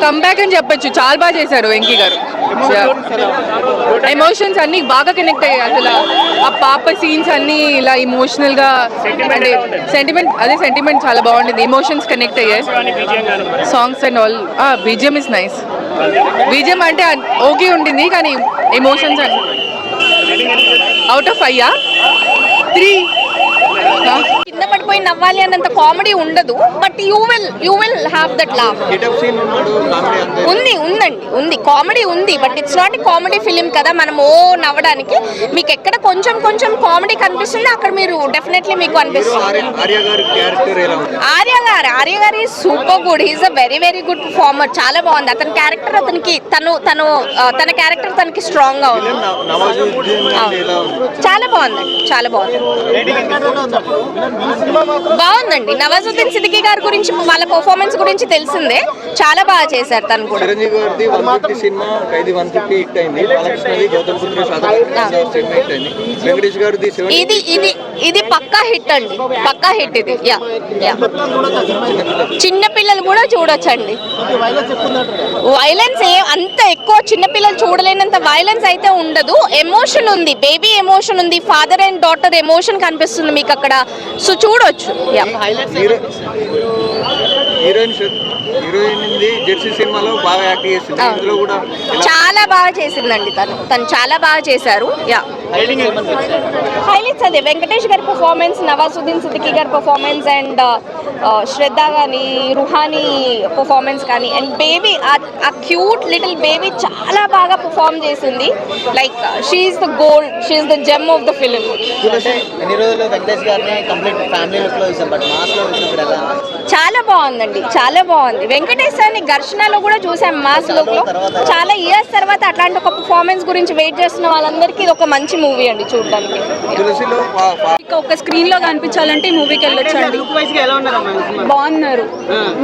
Comeback అని చెప్పొచ్చు. చాలా బాగా చేశారు వెంకీ గారు. ఎమోషన్స్ అన్ని బాగా కనెక్ట్ అయ్యాయి. అసలు ఆ పాప సీన్స్ అన్ని ఇలా ఇమోషనల్ గా అంటే సెంటిమెంట్ చాలా బాగుంటుంది. ఎమోషన్స్ కనెక్ట్ అయ్యాయి. Songs and all. BGM is nice. BGM అంటే ఓకే ఉంటుంది కానీ ఎమోషన్స్ అండ్ అవుట్ ఆఫ్ 5 3 కింద పడిపోయి నవ్వాలి అన్నంత కామెడీ ఉండదు, but you will have that laugh. ఉంది కామెడీ ఉంది, but it's not comedy film కదా మనం నవ్వడానికి. మీకు ఎక్కడ కొంచెం కామెడీ కనిపిస్తుంది అక్కడ మీరు డెఫినెట్లీ మీకు అనిపిస్తుంది. Arya garu is super good. He's a very very good performer. చాలా బాగుంది అతని క్యారెక్టర్. అతనికి తన క్యారెక్టర్ తనకి స్ట్రాంగ్ గా ఉంది. చాలా బాగుందండి. నవాజుద్దీన్ సిద్దికీ గారి గురించి వాళ్ళ పర్ఫార్మెన్స్ గురించి తెలిసిందే. చాలా బాగా చేశారు తను కూడా. ఇది పక్కా హిట్ అండి, పక్కా హిట్ ఇది. చిన్న పిల్లలు కూడా చూడొచ్చండి. వైలెన్స్ అంత ఎక్కువ చిన్న పిల్లలు చూడలేనంత వైలెన్స్ అయితే ఉండదు. ఎమోషన్ ఉంది, బేబీ ఎమోషన్ ఉంది, ఫాదర్ అండ్ డాటర్ ఎమోషన్ కనిపిస్తుంది మీకు అక్కడ. సో చూడొచ్చు. చాలా బాగా చేసిందండి తను చాలా బాగా చేశారు. హైలైట్స్ అదే వెంకటేష్ గారి పర్ఫార్మెన్స్, నవాజుద్దీన్ సిద్దికీ గారి పర్ఫార్మెన్స్ అండ్ శ్రద్ధ కానీ, రుహానీ పర్ఫార్మెన్స్ కానీ, అండ్ బేబీ ఆ క్యూట్ లిటిల్ బేబీ చాలా బాగా పర్ఫార్మ్ చేసింది. Like she's the gold, she's the gem of the film. చాలా బాగుందండి, చాలా బాగుంది. వెంకటేష్ సార్ని ఘర్షణలో కూడా చూసాం మాస్ లుక్ లో. చాలా ఇయర్స్ తర్వాత అట్లాంటి ఒక పర్ఫార్మెన్స్ గురించి వెయిట్ చేస్తున్న వాళ్ళందరికీ ఇది ఒక మంచి మూవీ అండి చూడడానికి. ఒక స్క్రీన్ లో కనిపించాలంటే ఈ మూవీకి వెళ్ళొచ్చండి. బాగున్నారు.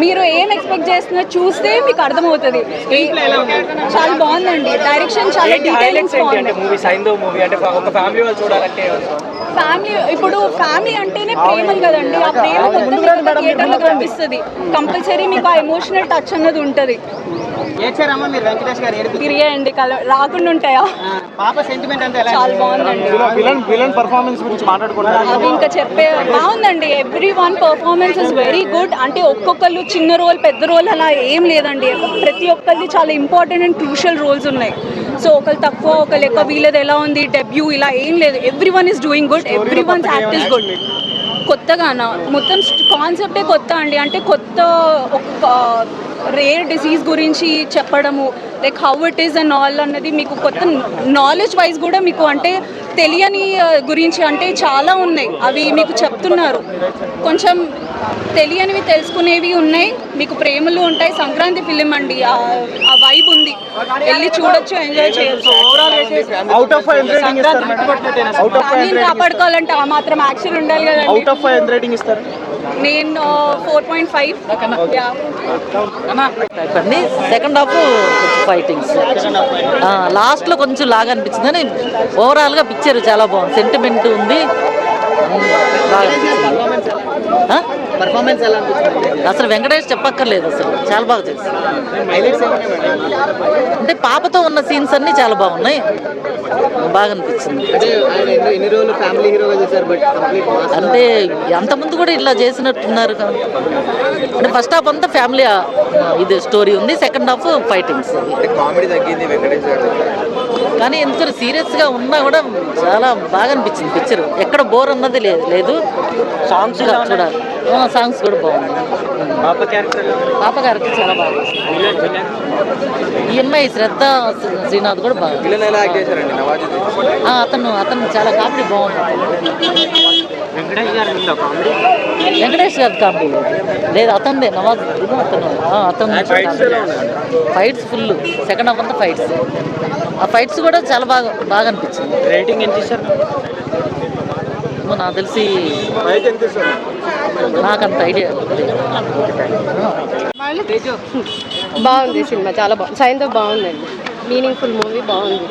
మీరు ఏం ఎక్స్పెక్ట్ చేస్తున్నారు చూస్తే మీకు అర్థమవుతుంది. చాలా బాగుందండి. డైరెక్షన్ చాలా డీటెయిలింగ్స్ బాగుంది. ఫ్యామిలీ ఇప్పుడు ఫ్యామిలీ అంటేనే ప్రేమలు కదండి. ఆ ప్రేమ మొత్తం థియేటర్లో కనిపిస్తుంది. కంపల్సరీ మీకు ఆ ఎమోషనల్ టచ్ అన్నది ఉంటుంది. తిరిగేయండి రాకుండా ఉంటాయా? చాలా బాగుందండి. అది ఇంకా చెప్పే బాగుందండి. Every one performance is very good. అంటే ఒక్కొక్కరు చిన్న రోల్ పెద్ద రోల్ అలా ఏం లేదండి. ప్రతి ఒక్కరిది చాలా ఇంపార్టెంట్ అండ్ క్రూషియల్ రోల్స్ ఉన్నాయి. సో ఒకరు తక్కువ ఒకరు ఎక్కువ, వీళ్ళది ఎలా ఉంది డెబ్యూ ఇలా ఏం లేదు. Everyone is doing good. Everyone's act is good. కొత్తగానా మొత్తం కాన్సెప్టే కొత్త అండి. అంటే కొత్త ఒక రేర్ డిసీజ్ గురించి చెప్పడము, like how it is and all అన్నది మీకు కొత్త నాలెడ్జ్ వైజ్ కూడా మీకు అంటే తెలియని గురించి అంటే చాలా ఉన్నాయి. అవి మీకు చెప్తున్నారు. కొంచెం తెలియనివి తెలుసుకునేవి ఉన్నాయి. మీకు ప్రేమలు ఉంటాయి. సంక్రాంతి ఫిలిం అండి. ఆ వైబ్ ఉంది. వెళ్ళి చూడొచ్చు, ఎంజాయ్ చేయొచ్చు. ఫ్యామిలీని కాపాడుకోవాలంటే ఆ మాత్రం యాక్షన్ ఉండాలి కదండి. నేను 4.5. సెకండ్ హాఫ్ ఫైటింగ్స్ లాస్ట్లో కొంచెం లాగా అనిపించింది కానీ ఓవరాల్గా పిక్చర్ చాలా బాగుంది. సెంటిమెంట్ ఉంది. అసలు వెంకటేష్ చెప్పక్కర్లేదు. అసలు చాలా బాగా చేస్తారు. అంటే పాపతో ఉన్న సీన్స్ అన్నీ చాలా బాగున్నాయి. బాగా అనిపించింది. అంటే అంతకుముందు కూడా ఇట్లా చేసినట్టున్నారు. అంటే ఫస్ట్ హాఫ్ అంతా ఫ్యామిలీ ఇది స్టోరీ ఉంది. Second half fightings. కానీ ఎంత సీరియస్గా ఉన్నా కూడా చాలా బాగా అనిపించింది పిక్చర్. ఎక్కడ బోర్ అన్నది లేదు. సాంగ్స్ చూడాలి. సాంగ్స్ కూడా బాగున్నాయి. పాప క్యారెక్టర్ చాలా బాగా. ఈ అమ్మాయి శ్రద్ధ శ్రీనాథ్ కూడా బాగా. అతను చాలా కామెడీ బాగుంది. వెంకటేష్ గారి కామెడీ లేదు. అతనిదే నవాజ్ అతను ఫైట్స్ ఫుల్. సెకండ్ హాఫ్ అంతా ఫైట్స్. ఆ ఫైట్స్ కూడా చాలా బాగా అనిపించింది. రేటింగ్ ఎంత ఇస్తారు? నాకు తెలిసి నాకంత ఐడియా. బాగుంది సినిమా. చాలా బాగుంది. సైన్స్ బాగుందండి. మీనింగ్ఫుల్ మూవీ బాగుంది.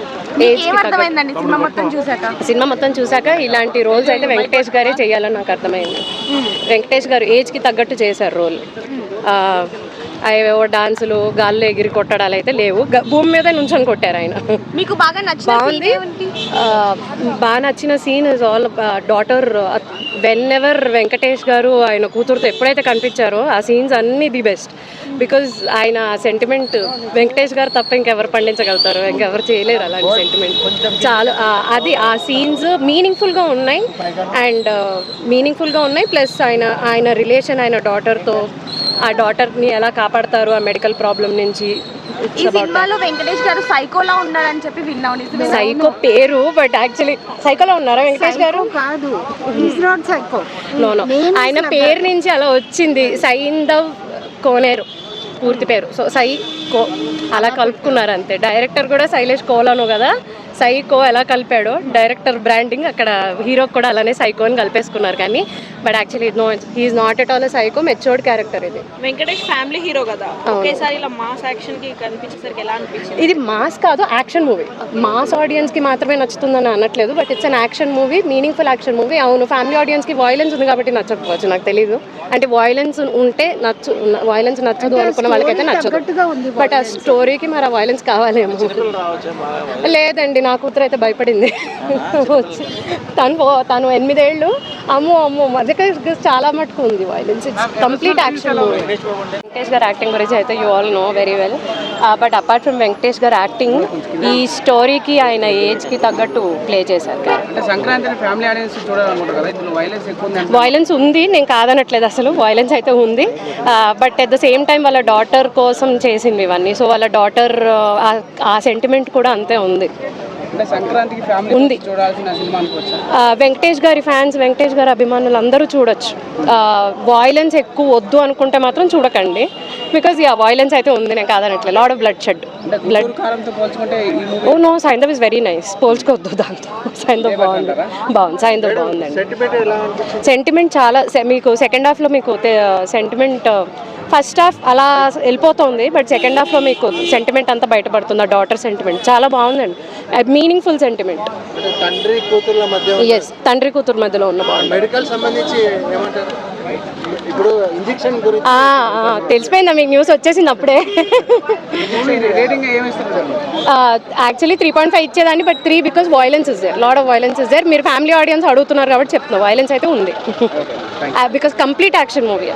సినిమా మొత్తం చూసాక ఇలాంటి రోల్స్ అయితే వెంకటేష్ గారే చేయాలని నాకు అర్థమైంది. వెంకటేష్ గారు ఏజ్కి తగ్గట్టు చేశారు రోల్. అవేవో డాన్సులు గాల్లో ఎగిరి కొట్టడాలు అయితే లేవు, భూమి మీద నుంచొని కొట్టారు ఆయన. మీకు బాగా నచ్చిన బాగుంది. బాగా నచ్చిన scene is all daughter. Whenever Venkatesh garu ఆయన కూతురుతో ఎప్పుడైతే కనిపించారో ఆ సీన్స్ అన్నీ ది బెస్ట్. బికాజ్ ఆయన సెంటిమెంట్ వెంకటేష్ గారు తప్ప ఇంకెవరు పండించగలుగుతారు, ఇంకెవరు చేయలేరు అలాంటి సెంటిమెంట్. చాలా అది ఆ సీన్స్ మీనింగ్ఫుల్గా ఉన్నాయి ప్లస్ ఆయన రిలేషన్ ఆయన డాటర్తో, ఆ డాటర్ని ఎలా కాపాడతారు ఆ మెడికల్ ప్రాబ్లం నుంచి. ఈ సినిమాలో వెంకటేష్ గారు సైకోలా ఉన్నారని చెప్పి విన్నాను. సైకో పేరు, బట్ యాక్చువల్లీ సైకోలో ఉన్నారా వెంకటేష్ గారు? కాదు, ఈజ్ నాట్ సైకో. నో ఆయన పేరు నుంచి అలా వచ్చింది. సైందవ్ కోనేరు పూర్తి పేరు. సో సై కో అలా కలుపుకున్నారు అంతే. డైరెక్టర్ కూడా శైలేష్ కోలను కదా, సైకో ఎలా కలిపాడో డైరెక్టర్ బ్రాండింగ్ అక్కడ హీరోకి కూడా అలానే సైకో అని కలిపేసుకున్నారు. కానీ but actually he's not at all psycho, matured character ఇది. వెంకటేష్ ఫ్యామిలీ హీరో కదా, ఒకేసారి ఇలా మాస్ యాక్షన్ కి కనిపించేసరికి ఎలా అనిపించింది? ఇది మాస్ కాదు, యాక్షన్ మూవీ. మాస్ ఆడియన్స్ కి మాత్రమే నచ్చుతుందని అనట్లేదు, but it's an action movie, meaningful action movie. అవును, ఫ్యామిలీ ఆడియన్స్ కి వాయిలెన్స్ ఉంది కాబట్టి నచ్చకపోవచ్చు, నాకు తెలీదు. అంటే వాయిలెన్స్ ఉంటే వాయిలెన్స్ నచ్చదు అనుకున్న వాళ్ళకైతే నచ్చదు, బట్ ఆ స్టోరీకి మరి ఆ వాయిలెన్స్ కావాలేమో. లేదండి, నా కూతురు అయితే భయపడింది. తను 8 ఏళ్ళు, అమ్మో మధ్యక చాలా మటుకు ఉంది violence. It's complete action movie. Venkatesh garu acting గురించి అయితే you all know very well, but apart from Venkatesh garu acting, ఈ స్టోరీకి ఆయన ఏజ్కి తగ్గట్టు ప్లే చేశారు. వాయిలెన్స్ ఉంది, నేను కాదనట్లేదు, అసలు వాయిలెన్స్ అయితే ఉంది. But at the same time వాళ్ళ డాటర్ కోసం చేసింది ఇవన్నీ. సో వాళ్ళ డాటర్ ఆ సెంటిమెంట్ కూడా అంతే ఉంది. ఉంది. వెంకటేష్ గారి ఫ్యాన్స్, వెంకటేష్ గారి అభిమానులు అందరూ చూడొచ్చు. వాయిలెన్స్ ఎక్కువ వద్దు అనుకుంటే మాత్రం చూడకండి, బికాజ్ వాయిలెన్స్ అయితే ఉంది, నేను కాదనట్లేదు. Lot of blood oh no, Saindhav is very nice, పోల్చుకోవద్దు దాంతో. సైందవ్ బాగుందండి. సెంటిమెంట్ చాలా, మీకు సెకండ్ హాఫ్లో మీకు సెంటిమెంట్, ఫస్ట్ హాఫ్ అలా వెళ్ళిపోతుంది, బట్ సెకండ్ హాఫ్లో మీకు సెంటిమెంట్ అంతా బయటపడుతుంది. ఆ డాటర్ సెంటిమెంట్ చాలా బాగుందండి, మీనింగ్ఫుల్ సెంటిమెంట్. ఎస్, తండ్రి కూతురు మధ్యలో ఉన్న బాగుంది. తెలిసిపోయిందా మీకు? న్యూస్ వచ్చేసింది అప్పుడే. యాక్చువల్లీ 3.5 ఇచ్చేదాన్ని, but 3 because violence is there, lot of violence is there. మీరు ఫ్యామిలీ ఆడియన్స్ అడుగుతున్నారు కాబట్టి చెప్తున్నా, వాయిలెన్స్ అయితే ఉంది, బికాస్ కంప్లీట్ యాక్షన్ మూవీ.